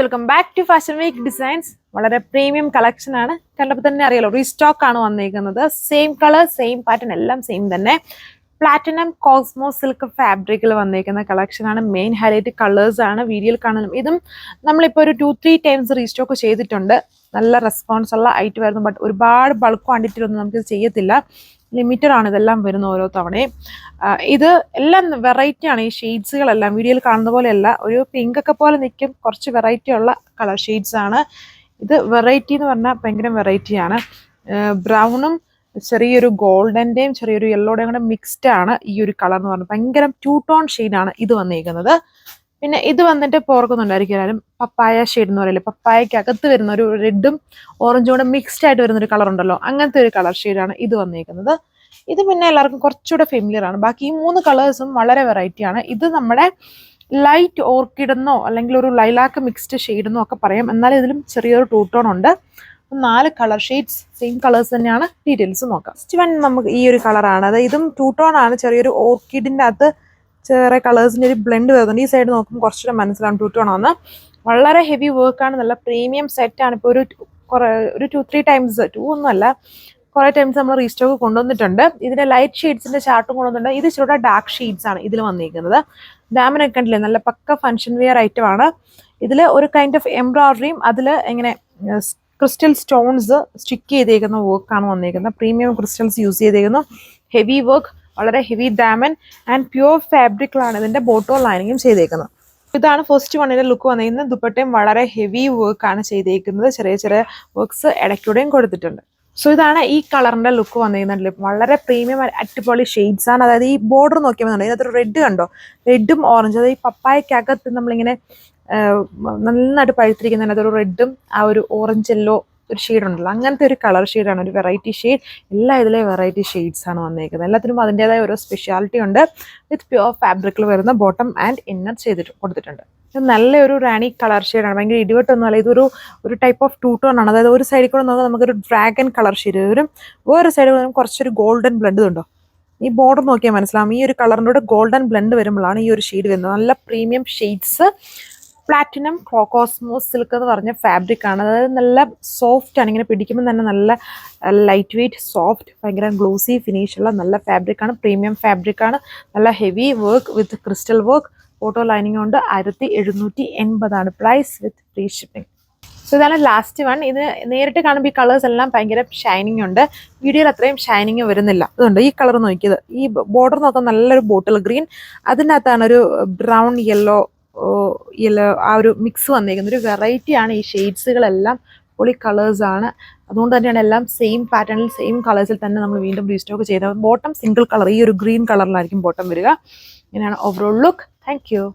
Welcome back to fashion week designs. വളരെ premium collection ആണ്. കണ്ടപ്പോൾ തന്നെ അറിയാലോ, റീസ്റ്റോക്ക് ആണ് വന്നിരിക്കുന്നത്. സെയിം കളർ, സെയിം പാറ്റേൺ, എല്ലാം സെയിം തന്നെ. പ്ലാറ്റിനം കോസ്മോ സിൽക്ക് ഫാബ്രിക്കിൽ വന്നിരിക്കുന്ന കളക്ഷൻ ആണ്. മെയിൻ ഹൈലൈറ്റ് കളേഴ്സ് ആണ് വീഡിയോയിൽ കാണുന്നത്. ഇതും നമ്മളിപ്പോൾ ഒരു 2-3 ടൈംസ് റീസ്റ്റോക്ക് ചെയ്തിട്ടുണ്ട്. നല്ല റെസ്പോൺസ് ഉള്ള ഐറ്റം ആയിരുന്നു. ബട്ട് ഒരുപാട് ബൾക്ക് ക്വാണ്ടിറ്റിയിലൊന്നും നമുക്ക് ചെയ്യത്തില്ല. ലിമിറ്റഡ് ആണ് ഇതെല്ലാം വരുന്ന ഓരോ തവണയും. ഇത് എല്ലാം വെറൈറ്റി ആണ്. ഈ ഷെയ്ഡ്സുകളെല്ലാം വീഡിയോയിൽ കാണുന്ന പോലെയല്ല, ഒരു പിങ്ക് ഒക്കെ പോലെ നിൽക്കും. കുറച്ച് വെറൈറ്റി ഉള്ള കളർ ഷെയ്ഡ്സ് ആണ്. ഇത് വെറൈറ്റി എന്ന് പറഞ്ഞാൽ ഭയങ്കര വെറൈറ്റിയാണ്. ബ്രൗണും ചെറിയൊരു ഗോൾഡൻ്റെയും ചെറിയൊരു യെല്ലോയുടെയും കൂടെ മിക്സ്ഡ് ആണ് ഈ ഒരു കളർ എന്ന് പറഞ്ഞാൽ. ഭയങ്കര 2 ടോൺ ഷെയ്ഡാണ് ഇത് വന്നിരിക്കുന്നത്. പിന്നെ ഇത് വന്നിട്ട് പോർക്കുന്നുണ്ടായിരിക്കും പപ്പായ ഷെയ്ഡ് എന്ന് പറയില്ലേ, പപ്പായക്ക് അകത്ത് വരുന്ന ഒരു റെഡും ഓറഞ്ചും കൂടെ മിക്സ്ഡ് ആയിട്ട് വരുന്ന ഒരു കളർ ഉണ്ടല്ലോ, അങ്ങനത്തെ ഒരു കളർ ഷെയ്ഡാണ് ഇത് വന്നിരിക്കുന്നത്. ഇത് പിന്നെ എല്ലാവർക്കും കുറച്ചുകൂടെ ഫെമിലിയർ ആണ്. ബാക്കി ഈ 3 കളേഴ്സും വളരെ വെറൈറ്റി ആണ്. ഇത് നമ്മുടെ ലൈറ്റ് ഓർക്കിഡ് എന്നോ അല്ലെങ്കിൽ ഒരു ലൈലാക്ക് മിക്സ്ഡ് ഷെയ്ഡ് എന്നോ ഒക്കെ പറയാം. എന്നാലും ഇതിലും ചെറിയൊരു 2 ടോൺ ഉണ്ട്. 4 കളർ ഷെയ്ഡ്സ്, സെയിം കളേഴ്സ് തന്നെയാണ്. ഡീറ്റെയിൽസ് നോക്കാം. ഫസ്റ്റ് വൺ നമുക്ക് ഈ ഒരു കളറാണ്. അത് ഇതും 2 ടോൺ ആണ്. ചെറിയൊരു ഓർക്കിഡിൻ്റെ അകത്ത് ചെറിയ കളേഴ്സിൻ്റെ ഒരു ബ്ലെൻഡ് വരുന്നുണ്ട്. ഈ സൈഡ് നോക്കുമ്പോൾ കുറച്ചുകൂടെ മനസ്സിലാവും 2 ടോൺ ആണ്. വളരെ ഹെവി വർക്കാണ്. നല്ല പ്രീമിയം സെറ്റാണ്. ഇപ്പോൾ ഒരു 2-3 ടൈംസ്, 2 ഒന്നുമല്ല, കുറേ ടൈംസ് നമ്മൾ റീസ്റ്റോക്ക് കൊണ്ടുവന്നിട്ടുണ്ട്. ഇതിൻ്റെ ലൈറ്റ് ഷെയ്ഡ്സിൻ്റെ ചാർട്ടും കൊണ്ടുവന്നിട്ടുണ്ട്. ഇത് ഇച്ചിരി ഡാർക്ക് ഷെയ്ഡ്സ് ആണ് ഇതിൽ വന്നിരിക്കുന്നത്. ഡാമിനൊക്കെ കണ്ടില്ലേ, നല്ല പക്ക ഫങ്ഷൻ വെയർ ഐറ്റം ആണ്. ഇതിൽ ഒരു കൈൻഡ് ഓഫ് എംബ്രോയിഡറിയും അതിൽ ഇങ്ങനെ ക്രിസ്റ്റൽ സ്റ്റോൺസ് സ്റ്റിക്ക് ചെയ്തേക്കുന്ന വർക്കാണ് വന്നിരിക്കുന്നത്. പ്രീമിയം ക്രിസ്റ്റൽസ് യൂസ് ചെയ്തേക്കുന്നു. ഹെവി വർക്ക്, വളരെ ഹെവി ഡാമൻ ആൻഡ് പ്യുവർ ഫാബ്രിക്കിലാണ് ഇതിൻ്റെ ബോട്ടോ ലൈനിങ്ങും ചെയ്തേക്കുന്നത്. ഇതാണ് ഫസ്റ്റ് വണ്ണിൻ്റെ ലുക്ക് വന്നിരിക്കുന്നത്. ദുപ്പട്ടയും വളരെ ഹെവി വർക്കാണ് ചെയ്തേക്കുന്നത്. ചെറിയ ചെറിയ വർക്ക്സ് ഇടയ്ക്കൂടെയും കൊടുത്തിട്ടുണ്ട്. സോ ഇതാണ് ഈ കളറിൻ്റെ ലുക്ക് വന്നിരിക്കുന്നത്. വളരെ പ്രീമിയം അടിപൊളി ഷെയ്ഡ്സ് ആണ്. അതായത് ഈ ബോർഡർ നോക്കിയാൽ മതി, ഇതിനകത്തൊരു റെഡ് കണ്ടോ, റെഡും ഓറഞ്ച്. അതായത് ഈ പപ്പായക്കകത്ത് നമ്മളിങ്ങനെ നന്നായിട്ട് പഴുത്തിരിക്കുന്നതിനകത്തൊരു റെഡും ആ ഒരു ഓറഞ്ച് യെല്ലോ ഒരു ഷെയ്ഡ് ഉണ്ടല്ലോ, അങ്ങനത്തെ ഒരു കളർ ഷെയ്ഡാണ്. ഒരു വെറൈറ്റി ഷെയ്ഡ്. എല്ലാ ഇതിലെ വെറൈറ്റി ഷെയ്ഡ്സ് ആണ് വന്നിരിക്കുന്നത്. എല്ലാത്തിനും അതിൻ്റെതായ ഓരോ സ്പെഷ്യാലിറ്റി ഉണ്ട്. വിത്ത് പ്യുവർ ഫാബ്രിക്കിൽ വരുന്ന ബോട്ടം ആൻഡ് ഇന്നർ കൊടുത്തിട്ടുണ്ട്. ഇത് നല്ലൊരു റാണി കളർ ഷെയ്ഡാണ്. ഭയങ്കര ഇടിവെട്ടൊന്നും അല്ല. ഇതൊരു ടൈപ്പ് ഓഫ് 2 ടോൺ ആണ്. അതായത് ഒരു സൈഡിൽ കൂടെ നോക്കാം നമുക്കൊരു ഡ്രാഗൺ കളർ ഷെയ്ഡ് വരും. വേറൊരു സൈഡിൽ കൂടെ കുറച്ചൊരു ഗോൾഡൻ ബ്ലെൻഡ് ഉണ്ടോ, ഈ ബോർഡർ നോക്കിയാൽ മനസ്സിലാവും. ഈ ഒരു കളറിൻ്റെ കൂടെ ഗോൾഡൻ ബ്ലെൻഡ് വരുമ്പോഴാണ് ഈ ഒരു ഷെയ്ഡ് വരുന്നത്. നല്ല premium shades. Platinum cosmo silk എന്ന് പറഞ്ഞ ഫാബ്രിക് ആണ്. അതായത് നല്ല സോഫ്റ്റ് ആണ്. ഇങ്ങനെ പിടിക്കുമ്പോൾ തന്നെ നല്ല ലൈറ്റ് വെയ്റ്റ്, സോഫ്റ്റ്, ഭയങ്കര ഗ്ലോസി ഫിനിഷ് ഉള്ള നല്ല ഫാബ്രിക് ആണ്. പ്രീമിയം ഫാബ്രിക് ആണ്. നല്ല heavy work with crystal work. Auto lining കൊണ്ട് 1780 ആണ് price with free shipping. So ഇതാണ് ലാസ്റ്റ് വൺ. ഇത് നേരിട്ട് കാണുമ്പോൾ ഈ കളേഴ്സ് എല്ലാം ഭയങ്കര ഷൈനിങ് ഉണ്ട്. വീഡിയോയിൽ അത്രയും ഷൈനിങ് വരുന്നില്ല. അതുകൊണ്ട് ഈ കളർ നോക്കിയത്, ഈ ബോർഡർ നോക്കാൻ നല്ലൊരു ബോട്ടിൽ ഗ്രീൻ, അതിൻ്റെ അകത്താണ് ഒരു ബ്രൗൺ യെല്ലോ ആ ഒരു മിക്സ് വന്നിരിക്കുന്നത്. ഒരു വെറൈറ്റി ആണ്. ഈ ഷെയ്ഡ്സുകളെല്ലാം പൊളി കളേഴ്സ് ആണ്. അതുകൊണ്ട് തന്നെയാണ് എല്ലാം സെയിം പാറ്റേണിൽ സെയിം കളേഴ്സിൽ തന്നെ നമ്മൾ വീണ്ടും റീസ്റ്റോക്ക് ചെയ്തത്. ബോട്ടം സിംഗിൾ കളർ, ഈ ഒരു ഗ്രീൻ കളറിലായിരിക്കും ബോട്ടം വരിക. ഇങ്ങനെയാണ് ഓവറോൾ ലുക്ക്. Thank you.